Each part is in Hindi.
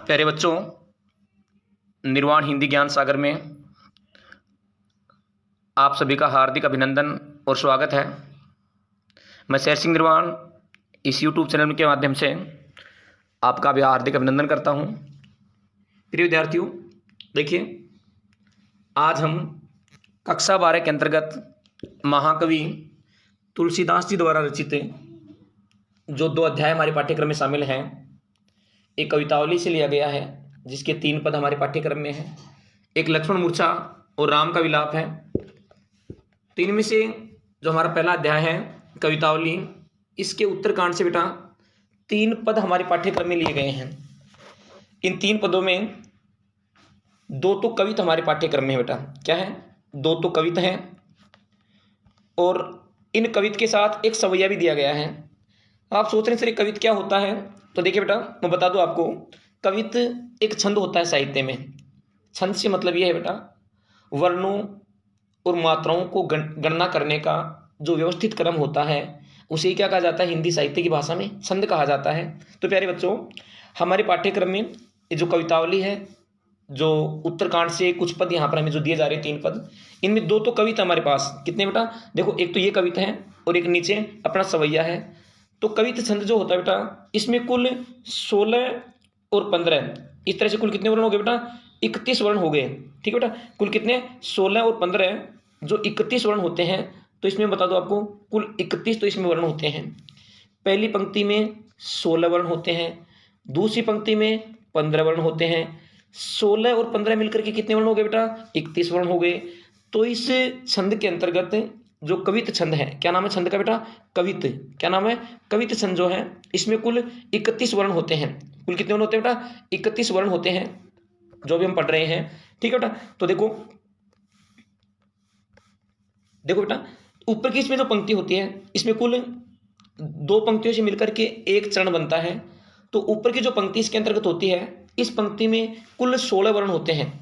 प्यारे बच्चों, निर्वाण हिंदी ज्ञान सागर में आप सभी का हार्दिक अभिनंदन और स्वागत है। मैं शेर सिंह निर्वाण इस यूट्यूब चैनल के माध्यम से आपका भी हार्दिक अभिनंदन करता हूं। प्रिय विद्यार्थियों, देखिए आज हम कक्षा 12 के अंतर्गत महाकवि तुलसीदास जी द्वारा रचित जो 2 अध्याय हमारे पाठ्यक्रम में शामिल हैं, एक कवितावली से लिया गया है जिसके 3 पद हमारे पाठ्यक्रम में हैं। एक लक्ष्मण मूर्छा और राम का विलाप है। तो इनमें से जो हमारा पहला अध्याय है कवितावली, इसके उत्तरकांड से बेटा 3 पद हमारे पाठ्यक्रम में लिए गए हैं। इन 3 पदों में 2 तो कवित हमारे पाठ्यक्रम में बेटा क्या है, 2 तो कवित हैं और इन कवित के साथ एक सवैया भी दिया गया है। आप सोच रहे हैं सर ये कवित क्या होता है, तो देखिए बेटा मैं बता दूं आपको, कवित एक छंद होता है साहित्य में। छंद से मतलब यह है बेटा वर्णों और मात्राओं को गणना करने का जो व्यवस्थित क्रम होता है उसे क्या कहा जाता है, हिंदी साहित्य की भाषा में छंद कहा जाता है। तो प्यारे बच्चों, हमारे पाठ्यक्रम में ये जो कवितावली है, जो उत्तरकांड से कुछ पद यहाँ पर हमें जो दिए जा रहे हैं 3 पद, इनमें 2 तो कविता हमारे पास कितने बेटा, देखो एक तो ये कविता है और एक नीचे अपना सवैया है। तो कवित छंद जो होता है बेटा, इसमें कुल 16 और 15 इस तरह से कुल कितने वर्ण हो गए बेटा, 31 वर्ण हो गए। ठीक है बेटा, कुल कितने 16 और 15 जो 31 वर्ण होते हैं। तो इसमें बता दो आपको कुल 31 तो इसमें वर्ण होते हैं। पहली पंक्ति में 16 वर्ण होते हैं, दूसरी पंक्ति में 15 वर्ण होते हैं। 16 और 15 मिलकर के कितने वर्ण हो गए बेटा, 31 वर्ण हो गए। तो इस छंद के अंतर्गत जो कवित छंद है, क्या नाम है छंद का बेटा, कवित। क्या नाम है, कवित छंद जो है, इसमें कुल 31 वर्ण होते हैं। कुल कितने वर्ण होते हैं बेटा, 31 वर्ण होते हैं जो भी हम पढ़ रहे हैं। ठीक है बेटा, तो देखो बेटा ऊपर की इसमें जो पंक्ति होती है, इसमें कुल 2 पंक्तियों से मिलकर के एक चरण बनता है। तो ऊपर की जो पंक्ति इसके अंतर्गत होती है, इस पंक्ति में कुल 16 वर्ण होते हैं।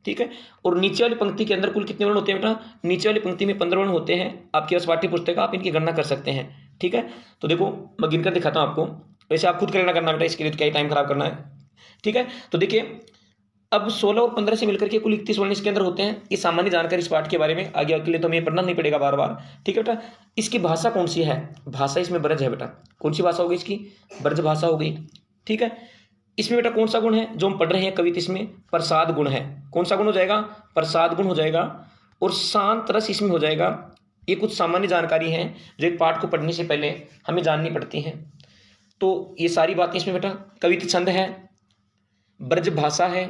ठीक है, और नीचे वाली पंक्ति के अंदर कुल कितने वर्ण होते हैं बेटा, नीचे वाली पंक्ति में 15 वर्ण होते हैं। आपके पास पाठ्य पुस्तक, आप इनकी गणना कर सकते हैं। ठीक है, तो देखो मैं गिनकर दिखाता हूं आपको, वैसे आप खुद गणना करना बेटा, इसके लिए क्या ही टाइम खराब करना है। ठीक है, तो देखिए अब 16 और 15 से मिलकर के कुल 31 वर्ण इसके अंदर होते हैं। ये सामान्य जानकारी इस पाठ के बारे में, आगे के लिए तो हमें पढ़ना नहीं पड़ेगा बार बार। ठीक है बेटा, इसकी भाषा कौन सी है, भाषा इसमें ब्रज है बेटा। कौन सी भाषा होगी इसकी, ब्रज भाषा होगी। ठीक है, इसमें बेटा कौन सा गुण है जो हम पढ़ रहे हैं कवित, इसमें प्रसाद गुण है। कौन सा गुण हो जाएगा, प्रसाद गुण हो जाएगा। और शांत रस इसमें हो जाएगा। ये कुछ सामान्य जानकारी है जो एक पाठ को पढ़ने से पहले हमें जाननी पड़ती हैं। तो ये सारी बातें इसमें बेटा, कवित छंद है, ब्रज भाषा है,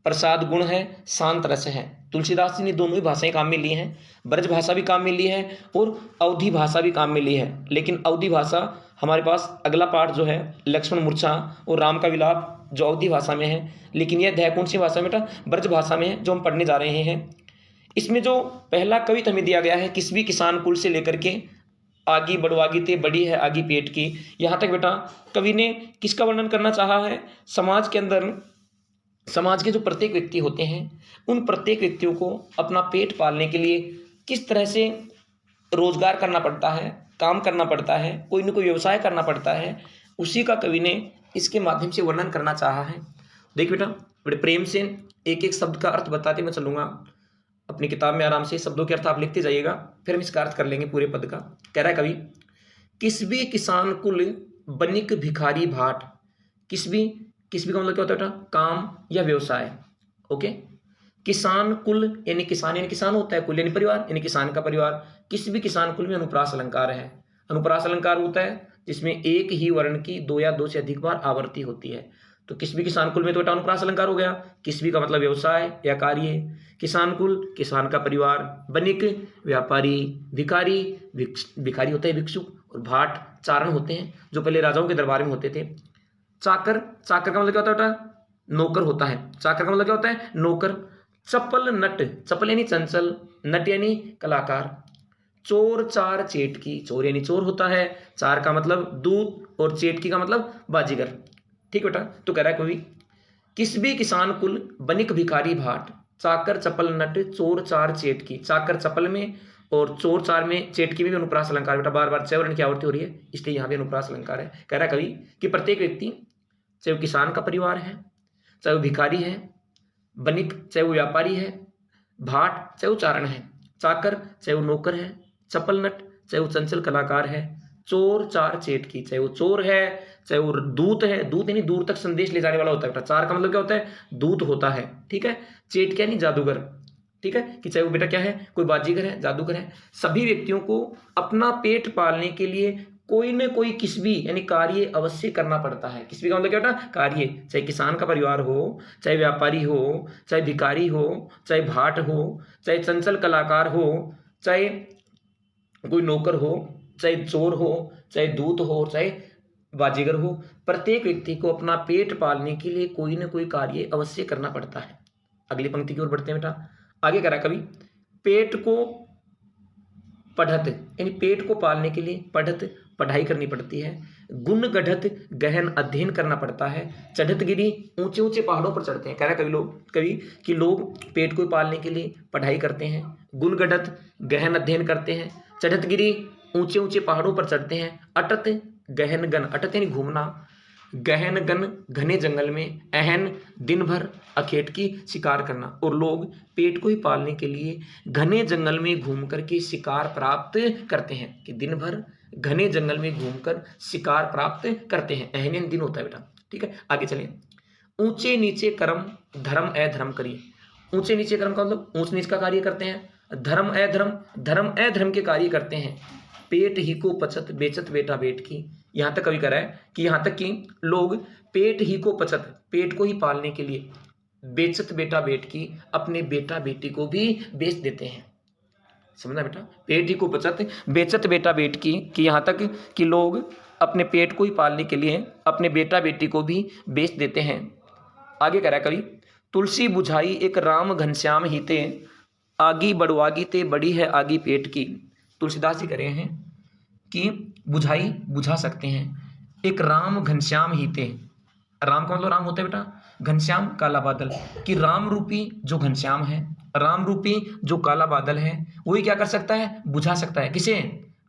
प्रसाद गुण है, शांत रस है। तुलसीदास जी ने दोनों ही भाषाएं काम में ली हैं, ब्रज भाषा भी काम में ली है और अवधि भाषा भी काम में ली है। लेकिन अवधि भाषा हमारे पास अगला पाठ जो है लक्ष्मण मूर्छा और राम का विलाप जो अवधि भाषा में है, लेकिन यह अध्याय कौन सी भाषा में बेटा, ब्रज भाषा में है, जो हम पढ़ने जा रहे हैं। इसमें जो पहला कवित हमें दिया गया है, किस भी किसान कुल से लेकर के आगी बढ़वागी ते बड़ी है आगी पेट की, यहाँ तक बेटा कवि ने किसका वर्णन करना चाहा है, समाज के अंदर समाज के जो प्रत्येक व्यक्ति होते हैं, उन प्रत्येक व्यक्तियों को अपना पेट पालने के लिए किस तरह से रोजगार करना पड़ता है, काम करना पड़ता है, कोई न कोई व्यवसाय करना पड़ता है, उसी का कवि ने इसके माध्यम से वर्णन करना चाहा है। देखिए बेटा बड़े प्रेम से एक एक शब्द का अर्थ बताते मैं चलूंगा। अपनी किताब में आराम से शब्दों के अर्थ आप लिखते जाइएगा, फिर हम इसका अर्थ कर लेंगे पूरे पद का। कह रहा है कवि, किस भी किसान कुल बनिक भिखारी भाट। किस भी का मतलब क्या होता है बेटा, काम या व्यवसाय। ओके, किसान कुल यानी किसान होता है, कुल यानी परिवार, यानी किसान का परिवार। किसी भी किसान कुल में अनुप्रास अलंकार है। अनुप्रास अलंकार होता है जिसमें एक ही वर्ण की 2 या 2 से अधिक बार आवर्ती होती है। तो किसी भी किसान कुल में तो बेटा अनुप्रास अलंकार हो गया। किसी भी का मतलब व्यवसाय या कार्य, किसान कुल किसान का परिवार, बनिक व्यापारी, भिखारी भिखारी होता है भिक्षुक, और भाट चारण होते हैं जो पहले राजाओं के दरबार में होते थे। चाकर का मतलब क्या होता है बेटा, नौकर होता है। चाकर का मतलब क्या होता है, नौकर। चपल नट, चपल यानी चंचल, नट यानी कलाकार। चोर चार चेटकी, चोर यानी चोर होता है, चार का मतलब दूत और चेटकी का मतलब बाजीगर। ठीक बेटा, तो कह रहा है कवि, किस भी किसान कुल बनिक भिखारी भाट, चाकर चपल नट चोर चार चेटकी। चाकर चपल में और चोर चार में, चेटकी में भी अनुप्रास अलंकार बेटा, बार बार 6 वर्ण की आवृत्ति हो रही है, इसलिए यहाँ भी अनुप्रास अलंकार है। कह रहा है कवि कि प्रत्येक व्यक्ति चाहे वो किसान का परिवार है, चाहे वो भिखारी है, बनिक चाहे वो व्यापारी है, भाट चाहे वो चारण है, चाकर चाहे वो नौकर है, चपल नट चाहे वो चंचल कलाकार है, चोर चार चेटकी चाहे वो चोर है, चाहे वो दूत है, दूत यानी दूर तक संदेश ले जाने वाला होता है, चार का मतलब क्या होता है, दूत होता है, ठीक है। चेट क्या नहीं, जादूगर, ठीक है, कि चाहे वो बेटा क्या है, कोई बाजीगर है, जादूगर है, सभी व्यक्तियों को अपना पेट पालने के लिए कोई न कोई किसबी यानी कार्य अवश्य करना पड़ता है। किसबी का मतलब क्या होता है, कार्य, चाहे किसान का परिवार हो, चाहे व्यापारी हो, चाहे भिखारी हो, चाहे भाट हो, चाहे चंचल कलाकार हो, चाहे कोई नौकर हो, चाहे चोर हो, चाहे दूत हो, चाहे बाजीगर हो, प्रत्येक व्यक्ति को अपना पेट पालने के लिए कोई न कोई कार्य अवश्य करना पड़ता है। अगली पंक्ति की ओर बढ़ते हैं बेटा। आगे करा कवि, पेट को पढ़त यानी पेट को पालने के लिए पढ़त पढ़ाई करनी पड़ती है, गुण गढ़त गहन अध्ययन करना पड़ता है, चढ़त गिरी ऊंचे ऊंचे पहाड़ों पर चढ़ते हैं। कह रहा कवि कि लोग पेट को पालने के लिए पढ़ाई करते हैं, गुण गढ़त गहन अध्ययन करते हैं, चढ़त गिरी ऊंचे ऊंचे पहाड़ों पर चढ़ते हैं, अटत गहन गन, अटत यानी घूमना, गहन गन घने जंगल में, अहन दिन भर अखेट की शिकार करना। और लोग पेट को ही पालने के लिए घने जंगल में घूम करके शिकार प्राप्त करते हैं, कि दिन भर घने जंगल में घूमकर शिकार प्राप्त करते हैं। अहन दिन होता है बेटा, ठीक है। आगे चलिए, ऊंचे नीचे कर्म धर्म अधर्म करिए। ऊंचे नीचे कर्म का मतलब ऊंच नीच का कार्य करते हैं, धर्म अधर्म के कार्य करते हैं, पेट ही को पचत बेचत बेटा बेट की। यहाँ तक कवि कह रहा है कि यहाँ तक कि लोग पेट ही को पचत, पेट को ही पालने के लिए, बेचत बेटा बेट की, अपने बेटा बेटी को भी बेच देते हैं। समझना बेटा, पेट ही को पचत बेचत बेटा बेट की, कि यहाँ तक कि लोग अपने पेट को ही पालने के लिए अपने बेटा बेटी को भी बेच देते हैं। आगे कह रहा है कवि, तुलसी बुझाई एक राम घनश्याम हीते, आगी बड़वागी ते बड़ी है आगी पेट की। तुलसीदास जी कह रहे हैं कि बुझाई बुझा सकते हैं, एक राम घनश्याम हीते, राम का मतलब राम होता है बेटा, घनश्याम काला बादल, कि राम रूपी जो घनश्याम है, राम रूपी जो काला बादल है, वही क्या कर सकता है, बुझा सकता है। किसे,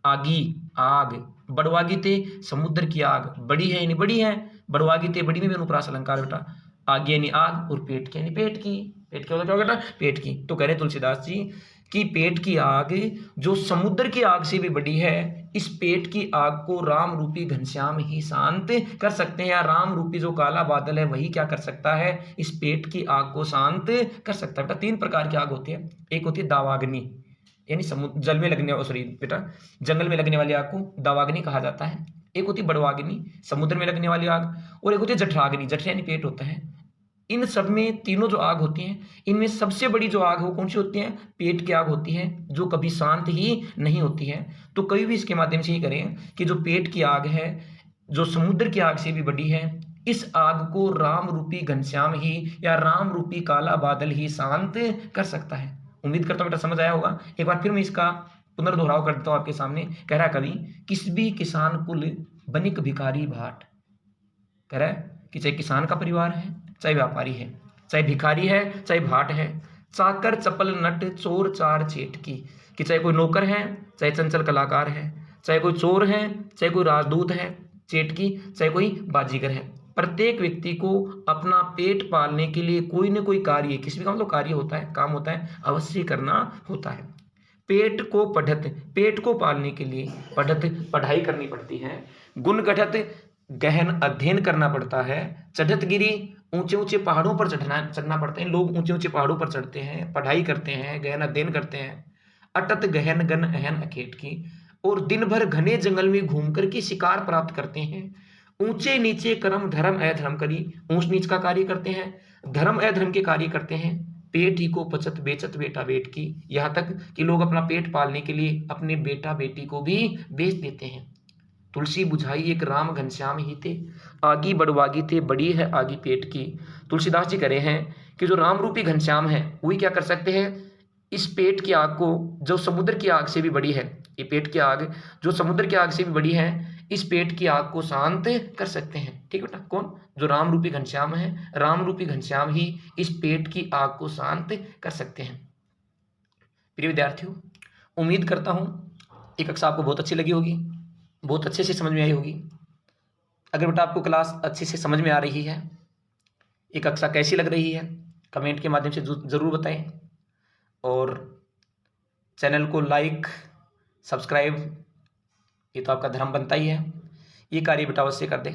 आगी आग, बड़वागी ते समुद्र की आग, बड़ी है यानी बड़ी है, बड़वागी ते बड़ी में भी अनुप्रास अलंकार बेटा, आगे यानी आग, और पेट की यानी पेट की, पेट क्या होता है बेटा, पेट की। तो कह रहे तुलसीदास जी कि पेट की आग जो समुद्र की आग से भी बड़ी है, इस पेट की आग को राम रूपी घनश्याम ही शांत कर सकते हैं, या राम रूपी जो काला बादल है वही क्या कर सकता है, इस पेट की आग को शांत कर सकता है। बेटा तीन प्रकार की आग होती है, एक होती है दावाग्नि यानी समुद्र जल में लगने, सॉरी बेटा जंगल में लगने वाली आग को दावाग्नि कहा जाता है, एक होती है बड़वाग्नि समुद्र में लगने वाली आग, और एक होती है जठराग्नि, जठ यानी पेट होता है। इन सब में तीनों जो आग होती हैं, इनमें सबसे बड़ी जो आग है वो कौन सी होती है, पेट की आग होती है, जो कभी शांत ही नहीं होती है। तो कभी भी इसके माध्यम से ही करें कि जो पेट की आग है, जो समुद्र की आग से भी बड़ी है, इस आग को राम रूपी घनश्याम ही या राम रूपी काला बादल ही शांत कर सकता है। उम्मीद करता हूँ बेटा समझ आया होगा। एक बार फिर मैं इसका पुनर्दोहराव कर देता हूँ आपके सामने। कह रहा कवि, किस भी किसान कुल बनिक भिखारी भाट, कह रहा है कि चाहे किसान का परिवार है, चाहे व्यापारी है, चाहे भिखारी है, चाहे भाट है, चाकर चपल नट चोर चार चेट की, कि चाहे कोई नौकर है, चाहे चंचल कलाकार है, चाहे कोई चोर है, चाहे कोई राजदूत है, चेट की चाहे कोई बाजीगर है, प्रत्येक व्यक्ति को अपना पेट पालने के लिए कोई न कोई कार्य, किसी भी काम तो कार्य होता है, काम होता है, अवश्य करना होता है। पेट को पढ़त, पेट को पालने के लिए पढ़त पढ़ाई करनी पड़ती है, गुण गढ़त गहन अध्ययन करना पड़ता है, चढ़त गिरी ऊंचे ऊंचे पहाड़ों पर चढ़ना पड़ता है, लोग ऊंचे ऊंचे पहाड़ों पर चढ़ते हैं, पढ़ाई करते हैं, गहन अध्ययन करते हैं, अटत गहन गन अहन अखेट की, और दिन भर घने जंगल में घूम करके शिकार प्राप्त करते हैं, ऊंचे नीचे कर्म धर्म अधर्म करी, ऊंच नीच का कार्य करते हैं, धर्म अधर्म के कार्य करते हैं, पेट ही को पचत बेचत बेटा बेट की, यहाँ तक कि लोग अपना पेट पालने के लिए अपने बेटा बेटी को भी बेच देते हैं। तुलसी बुझाई एक राम घनश्याम ही थे, आगी बड़वागी थे बड़ी है आगी पेट की। तुलसीदास जी कह रहे हैं कि जो राम रूपी घनश्याम है वही क्या कर सकते हैं, इस पेट की आग को जो समुद्र की आग से भी बड़ी है, ये पेट की आग जो समुद्र की आग से भी बड़ी है, इस पेट की आग को शांत कर सकते हैं। ठीक है बेटा, कौन, जो राम रूपी घनश्याम है, राम रूपी घनश्याम ही इस पेट की आग को शांत कर सकते हैं। प्रिय विद्यार्थियों, उम्मीद करता हूं ये कक्षा आपको बहुत अच्छी लगी होगी, बहुत अच्छे से समझ में आई होगी। अगर बेटा आपको क्लास अच्छे से समझ में आ रही है ये कक्षा कैसी लग रही है कमेंट के माध्यम से ज़रूर बताएं, और चैनल को लाइक सब्सक्राइब, ये तो आपका धर्म बनता ही है, ये कार्य बेटा अवश्य कर दें।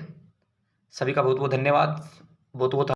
सभी का बहुत बहुत धन्यवाद, बहुत बहुत